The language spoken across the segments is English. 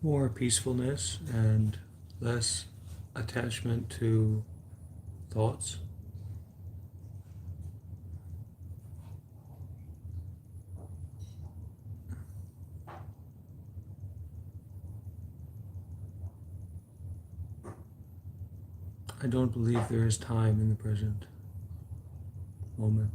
more peacefulness and less attachment to thoughts. I don't believe there is time in the present moment.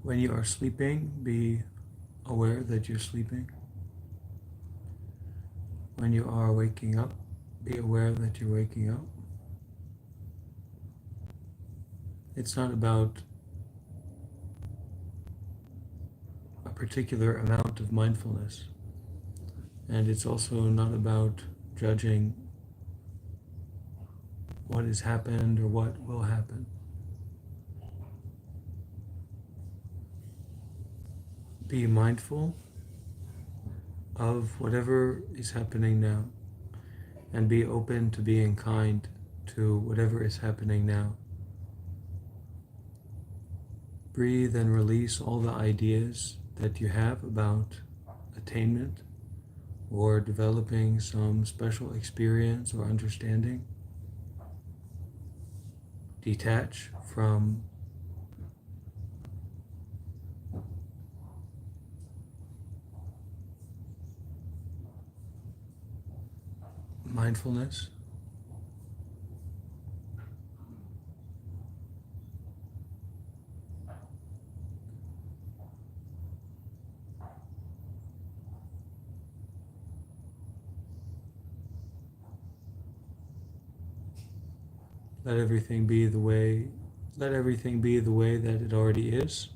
When you are sleeping, be aware that you're sleeping. When you are waking up, be aware that you're waking up. It's not about a particular amount of mindfulness, and it's also not about judging what has happened or what will happen. Be mindful of whatever is happening now, and be open to being kind to whatever is happening now. Breathe and release all the ideas that you have about attainment or developing some special experience or understanding. Detach from mindfulness. Let everything be the way that it already is,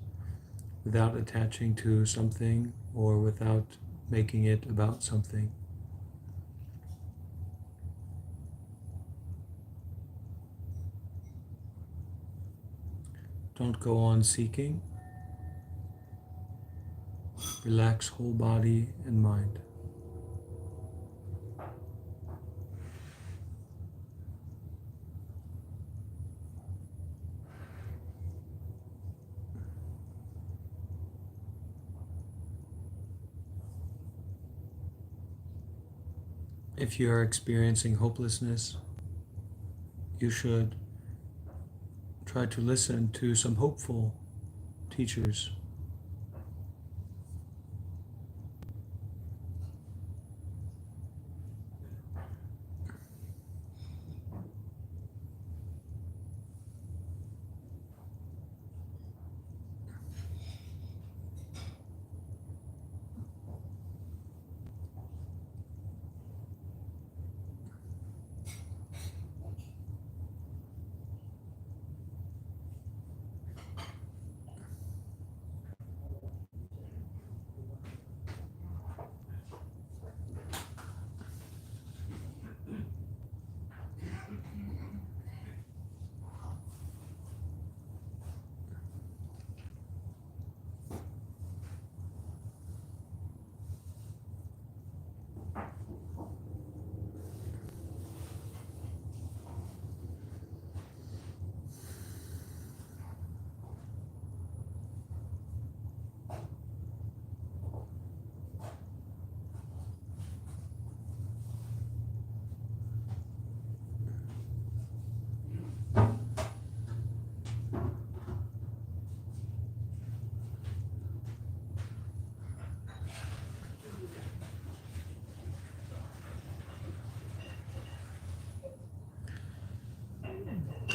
without attaching to something or without making it about something. Don't go on seeking. Relax whole body and mind. If you are experiencing hopelessness, you should try to listen to some hopeful teachers.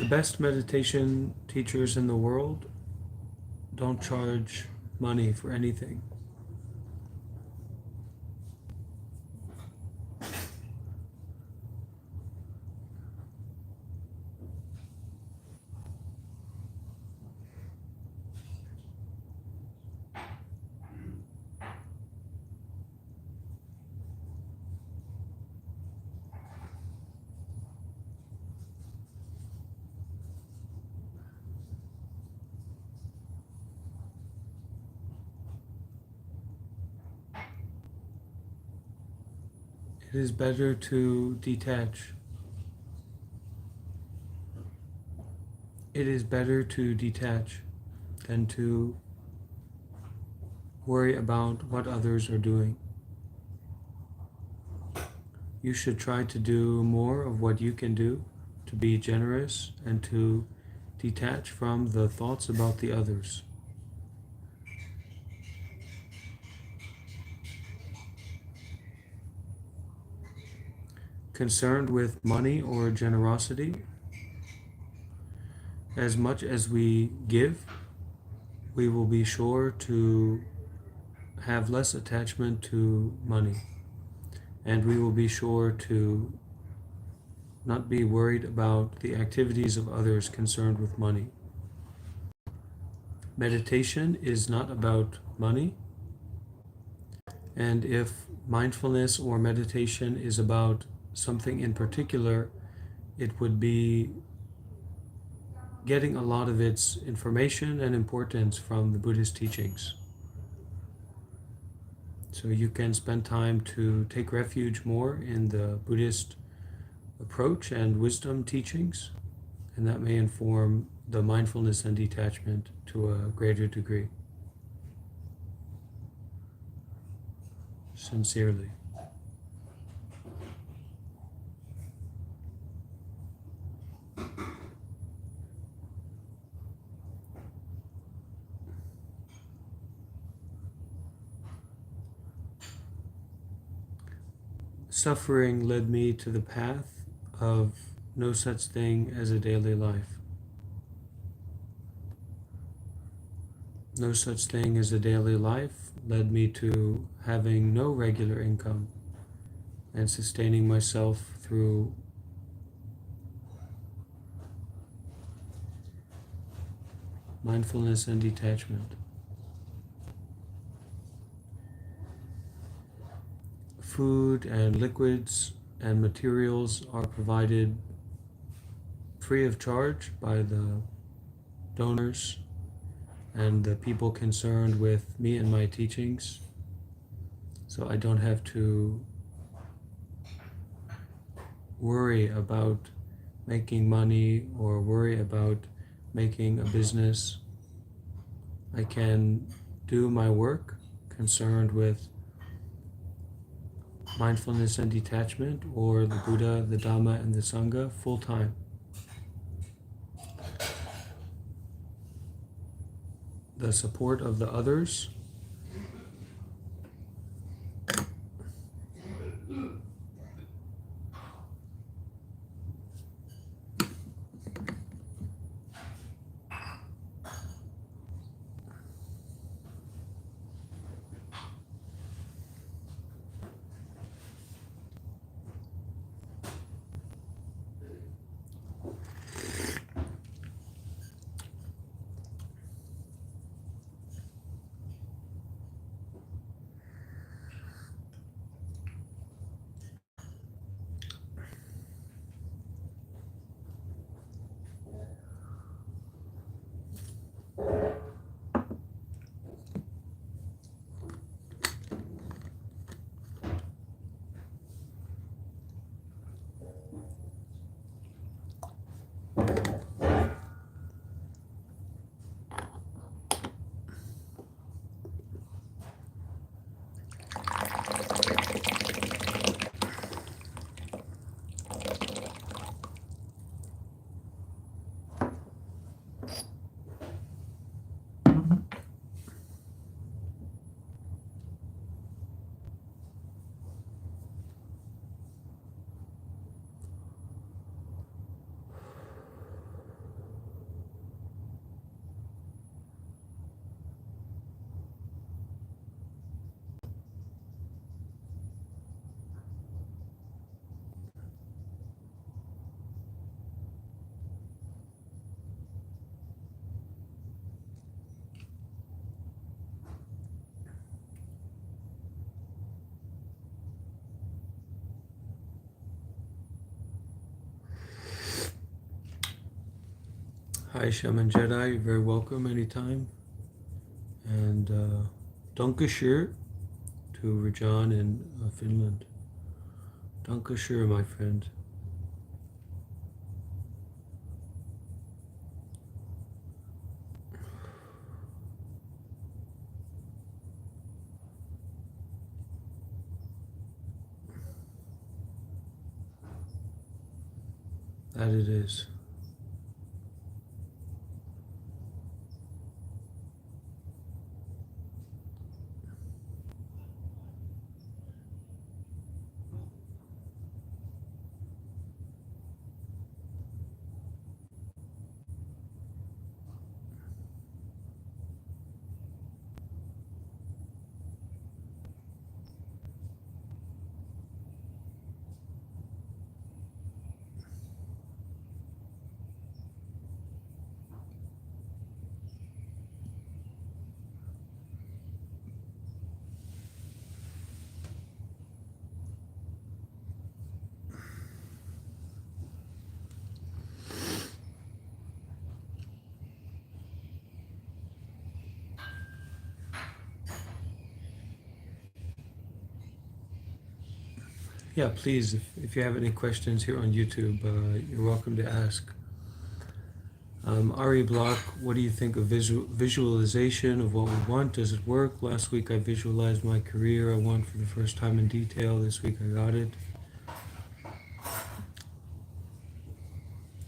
The best meditation teachers in the world don't charge money for anything. It is better to detach. It is better to detach than to worry about what others are doing. You should try to do more of what you can do, to be generous and to detach from the thoughts about the others. Concerned with money or generosity, as much as we give, we will be sure to have less attachment to money, and we will be sure to not be worried about the activities of others concerned with money. Meditation is not about money, and if mindfulness or meditation is about something in particular, it would be getting a lot of its information and importance from the Buddhist teachings. So you can spend time to take refuge more in the Buddhist approach and wisdom teachings, and that may inform the mindfulness and detachment to a greater degree. Sincerely. Suffering led me to the path of no such thing as a daily life. No such thing as a daily life led me to having no regular income and sustaining myself through mindfulness and detachment. Food and liquids and materials are provided free of charge by the donors and the people concerned with me and my teachings. So I don't have to worry about making money or worry about making a business. I can do my work concerned with mindfulness and detachment, or the Buddha, the Dhamma, and the Sangha full time. The support of the others Hi, Shaman Jedi. You're very welcome anytime. And Danke schön to Rajan in Finland. Danke schön, my friend. That it is. Yeah, please, if you have any questions here on YouTube, you're welcome to ask. Ari Block, what do you think of visualization of what we want? Does it work? Last week I visualized my career I want for the first time in detail. This week I got it.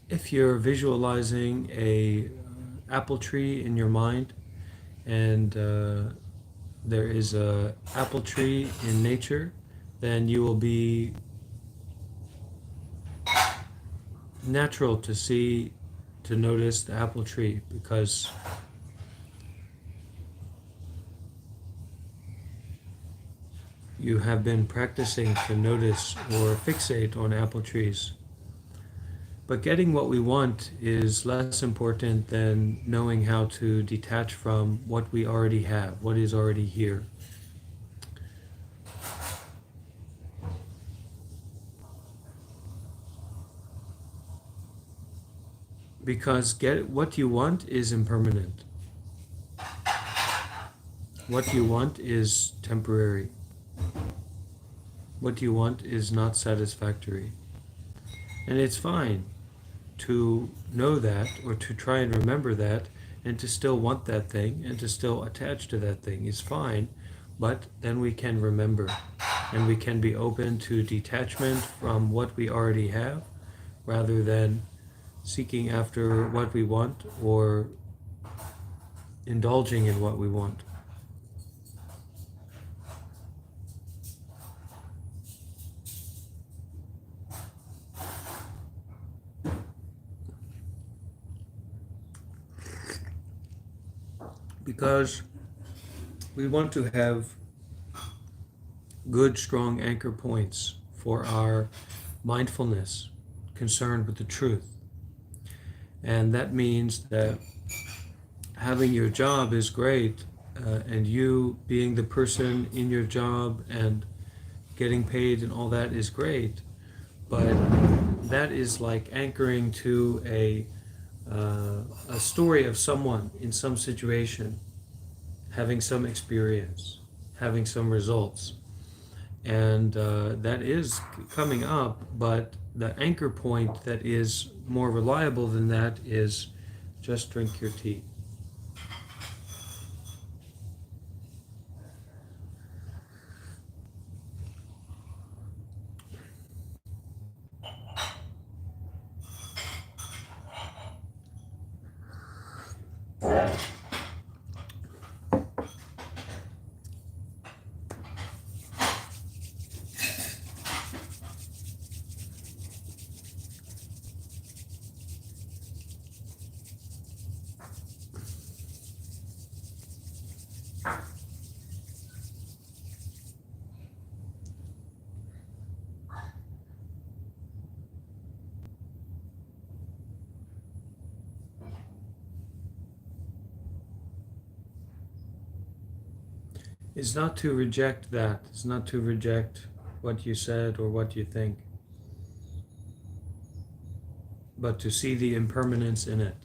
If you're visualizing a apple tree in your mind, and there is a apple tree in nature, then you will be natural to notice the apple tree, because you have been practicing to notice or fixate on apple trees. But getting what we want is less important than knowing how to detach from what we already have, what is already here. Because what you want is impermanent. What you want is temporary. What you want is not satisfactory. And it's fine to know that, or to try and remember that, and to still want that thing, and to still attach to that thing is fine, but then we can remember, and we can be open to detachment from what we already have, rather than seeking after what we want or indulging in what we want. Because we want to have good, strong anchor points for our mindfulness concerned with the truth. And that means that having your job is great, and you being the person in your job and getting paid and all that is great, but that is like anchoring to a story of someone in some situation, having some experience, having some results. And that is coming up, but the anchor point that is more reliable than that is just drink your tea. Is not to reject that. It's not to reject what you said or what you think, but to see the impermanence in it.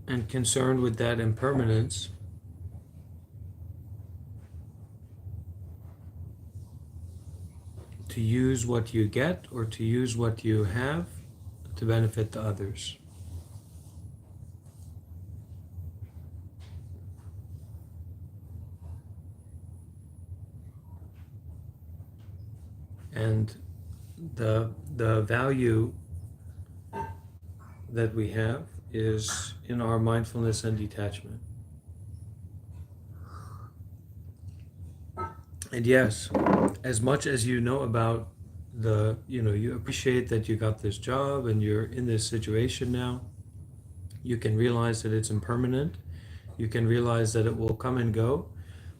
and concerned with that impermanence, to use what you get or to use what you have to benefit the others. And the value that we have is in our mindfulness and detachment. And yes, as much as you know about you appreciate that you got this job and you're in this situation now, you can realize that it's impermanent. You can realize that it will come and go,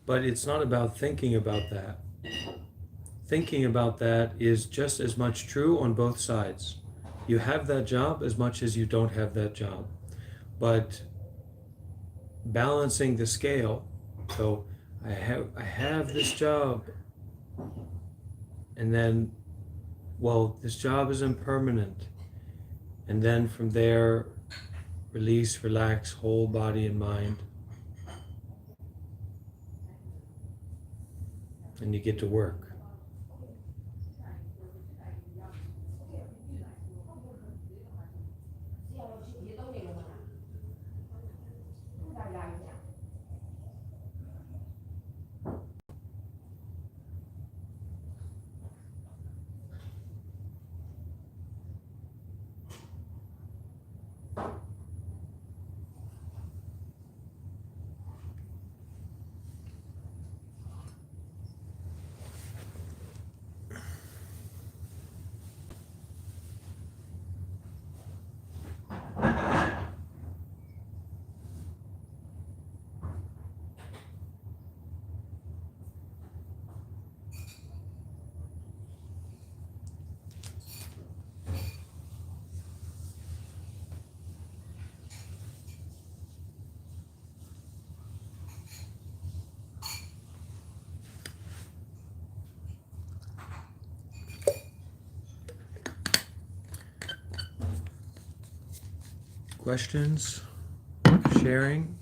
but it's not about thinking about that. Thinking about that is just as much true on both sides. You have that job as much as you don't have that job. But balancing the scale, so I have this job, and then, well, this job is impermanent. And then from there, release, relax, whole body and mind. And you get to work. Questions? Sharing?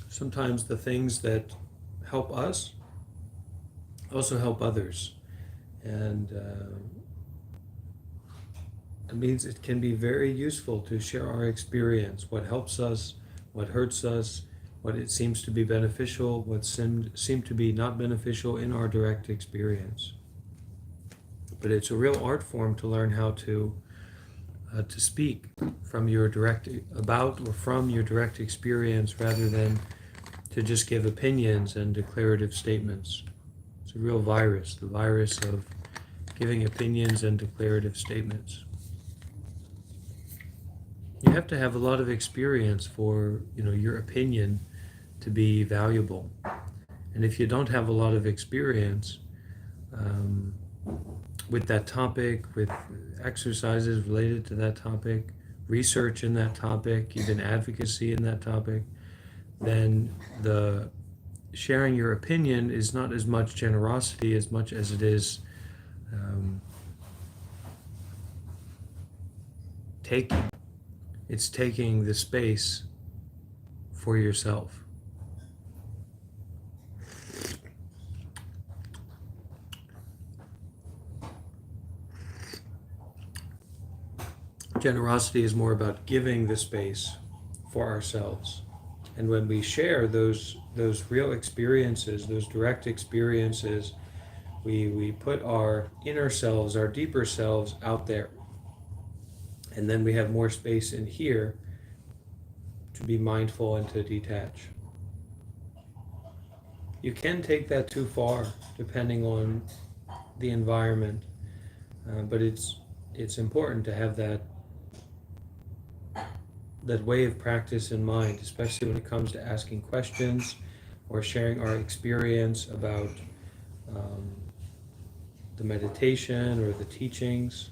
Sometimes the things that help us also help others. And it means it can be very useful to share our experience, what helps us, what hurts us, what it seems to be beneficial, what seem to be not beneficial in our direct experience. But it's a real art form to learn how to speak from your direct about or from your direct experience rather than to just give opinions and declarative statements. It's a real virus, the virus of giving opinions and declarative statements. You have to have a lot of experience for your opinion to be valuable. And if you don't have a lot of experience with that topic, with exercises related to that topic, research in that topic, even advocacy in that topic, then the sharing your opinion is not as much generosity as much as it is taking. It's taking the space for yourself. Generosity is more about giving the space for ourselves. And when we share those real experiences, those direct experiences, we put our inner selves, our deeper selves out there. And then we have more space in here to be mindful and to detach. You can take that too far, depending on the environment, but it's important to have that way of practice in mind, especially when it comes to asking questions or sharing our experience about the meditation or the teachings.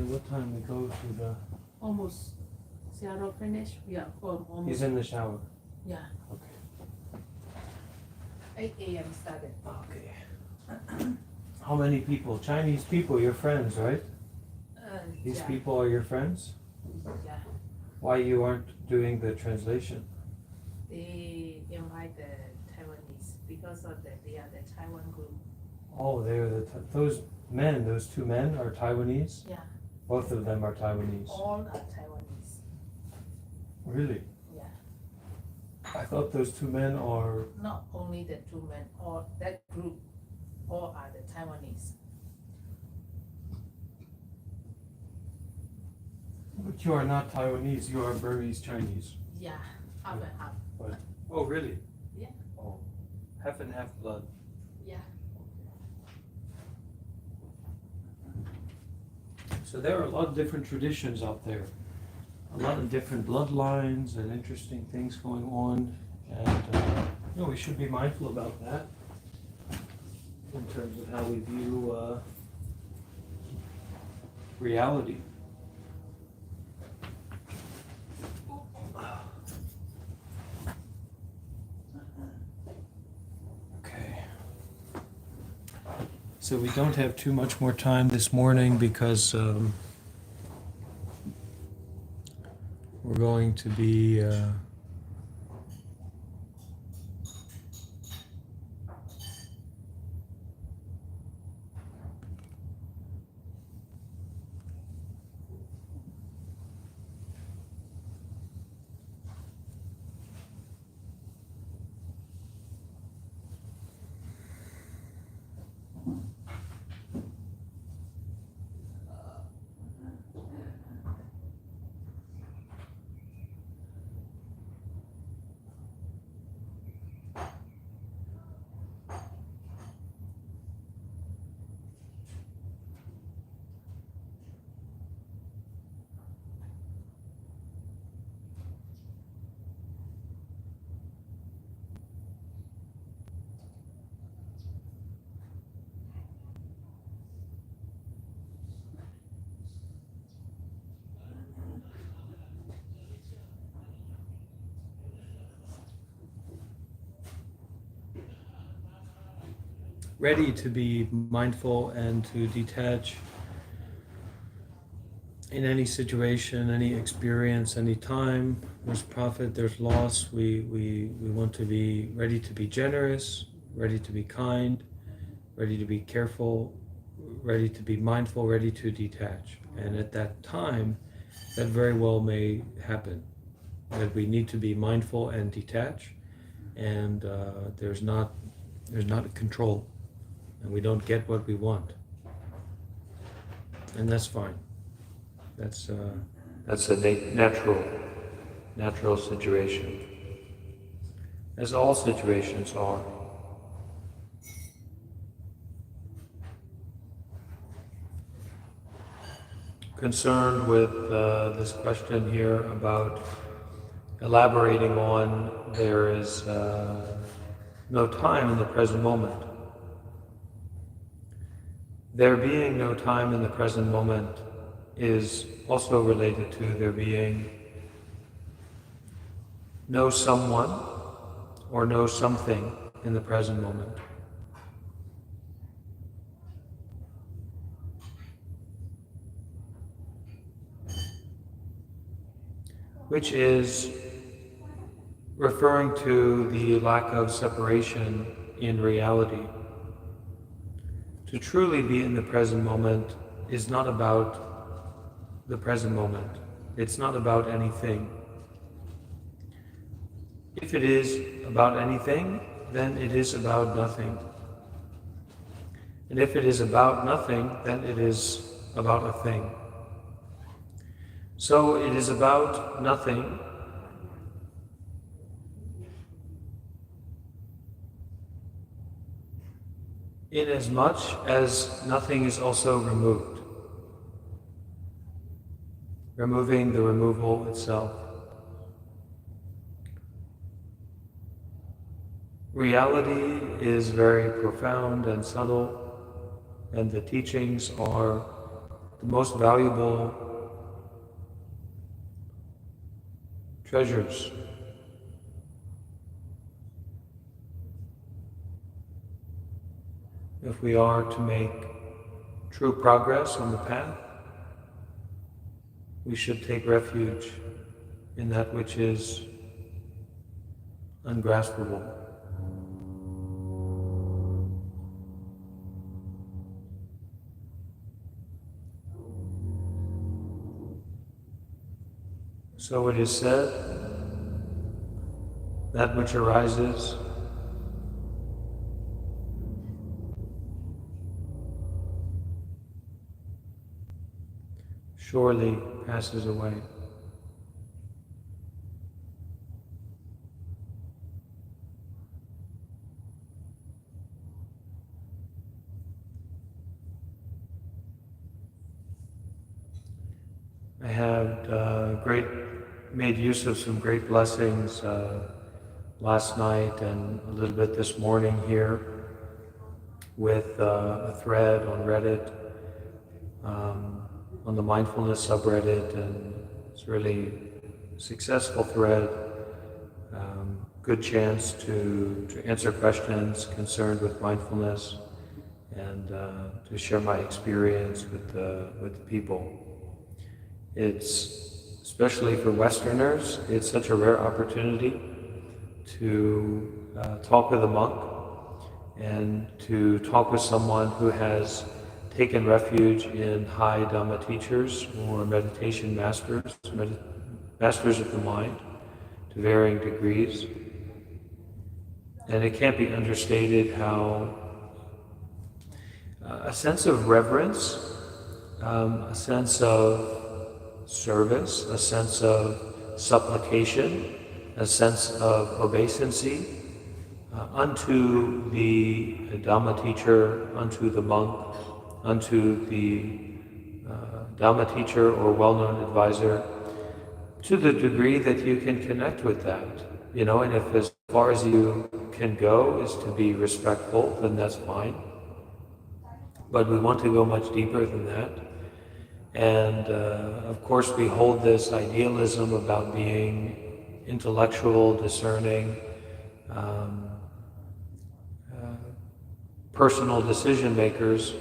What time we go to the... Almost. Seattle finished. We are almost. He's in the shower. Yeah. Okay. 8 a.m. started. Okay. How many people? Chinese people, your friends, right? These yeah. people are your friends? Yeah. Why you aren't doing the translation? They invite the Taiwanese because of they are the Taiwan group. Oh, they're those men, those two men are Taiwanese? Yeah. Both of them are Taiwanese. All are Taiwanese. Really? Yeah. I thought those two men are... Not only the two men, all that group, all are the Taiwanese. But you are not Taiwanese, you are Burmese Chinese. Yeah, half and half. But, oh, really? Yeah. Oh, half and half blood. Yeah. So there are a lot of different traditions out there, a lot of different bloodlines and interesting things going on, and we should be mindful about that in terms of how we view reality. Okay. So we don't have too much more time this morning because we're going to be ready to be mindful and to detach in any situation, any experience, any time. There's profit, there's loss. We want to be ready to be generous, ready to be kind, ready to be careful, ready to be mindful, ready to detach. And at that time, that very well may happen, that we need to be mindful and detach, and there's not a control, and we don't get what we want, and that's fine. That's a natural situation, as all situations are. Concerned with this question here about elaborating on there is no time in the present moment. There being no time in the present moment is also related to there being no someone or no something in the present moment. Which is referring to the lack of separation in reality. To truly be in the present moment is not about the present moment. It's not about anything. If it is about anything, then it is about nothing. And if it is about nothing, then it is about a thing. So it is about nothing in as much as nothing is also removed. Removing the removal itself. Reality is very profound and subtle, and the teachings are the most valuable treasures. If we are to make true progress on the path, we should take refuge in that which is ungraspable. So it is said, that which arises surely passes away. I had made use of some great blessings last night and a little bit this morning here with a thread on Reddit, on the Mindfulness subreddit, and it's really a successful thread. Good chance to answer questions concerned with mindfulness and to share my experience with the people. It's, especially for Westerners, it's such a rare opportunity to talk with a monk and to talk with someone who has taken refuge in high Dhamma teachers or meditation masters, masters of the mind to varying degrees. And it can't be understated how a sense of reverence, a sense of service, a sense of supplication, a sense of obeisancy unto the Dhamma teacher, unto the monk, unto the Dhamma teacher or well-known advisor, to the degree that you can connect with that. And if as far as you can go is to be respectful, then that's fine. But we want to go much deeper than that. And of course we hold this idealism about being intellectual, discerning, personal decision makers,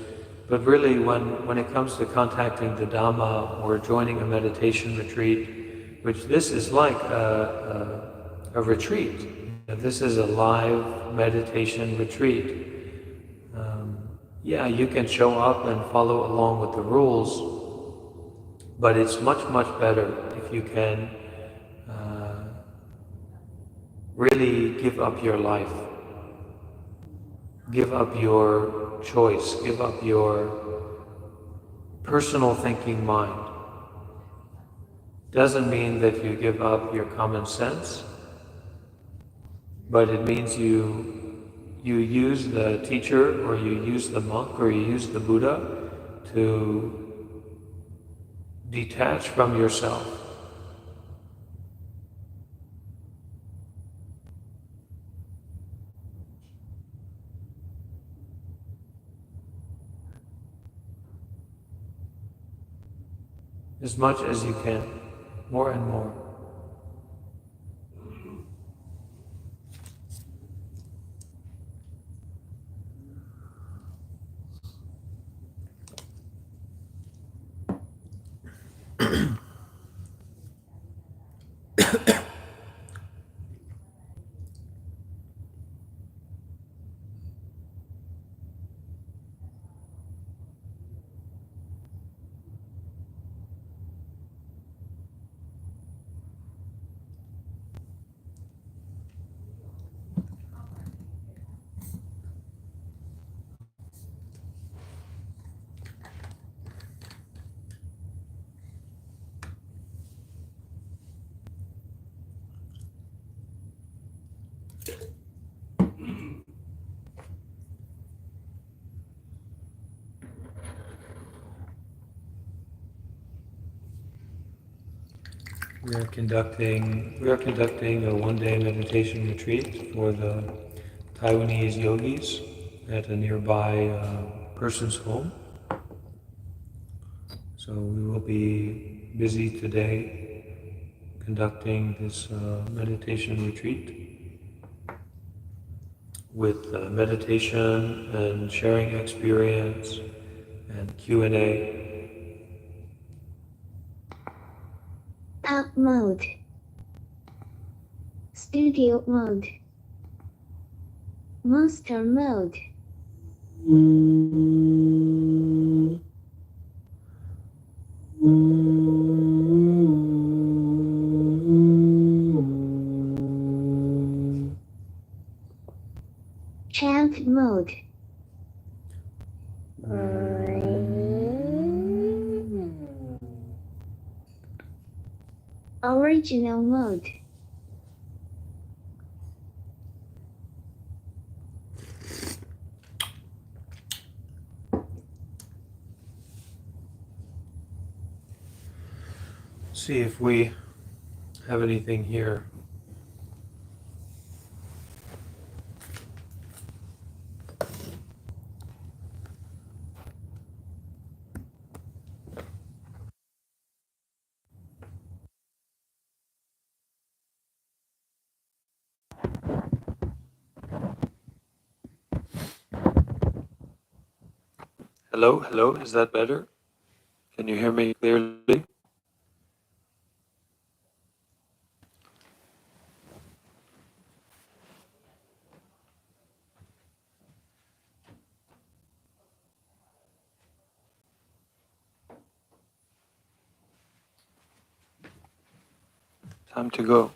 but really when it comes to contacting the Dhamma or joining a meditation retreat, which this is like a retreat. This is a live meditation retreat. Yeah, you can show up and follow along with the rules, but it's much, much better if you can really give up your life, give up your choice, give up your personal thinking mind. Doesn't mean that you give up your common sense, but it means you use the teacher, or you use the monk, or you use the Buddha to detach from yourself. As much as you can, more and more. We are conducting a one-day meditation retreat for the Taiwanese yogis at a nearby person's home. So we will be busy today conducting this meditation retreat with meditation and sharing experience and Q&A. App mode. Studio mode. Monster mode. Chant mode. Original mode. See if we have anything here. Hello, hello, is that better? Can you hear me clearly? Time to go.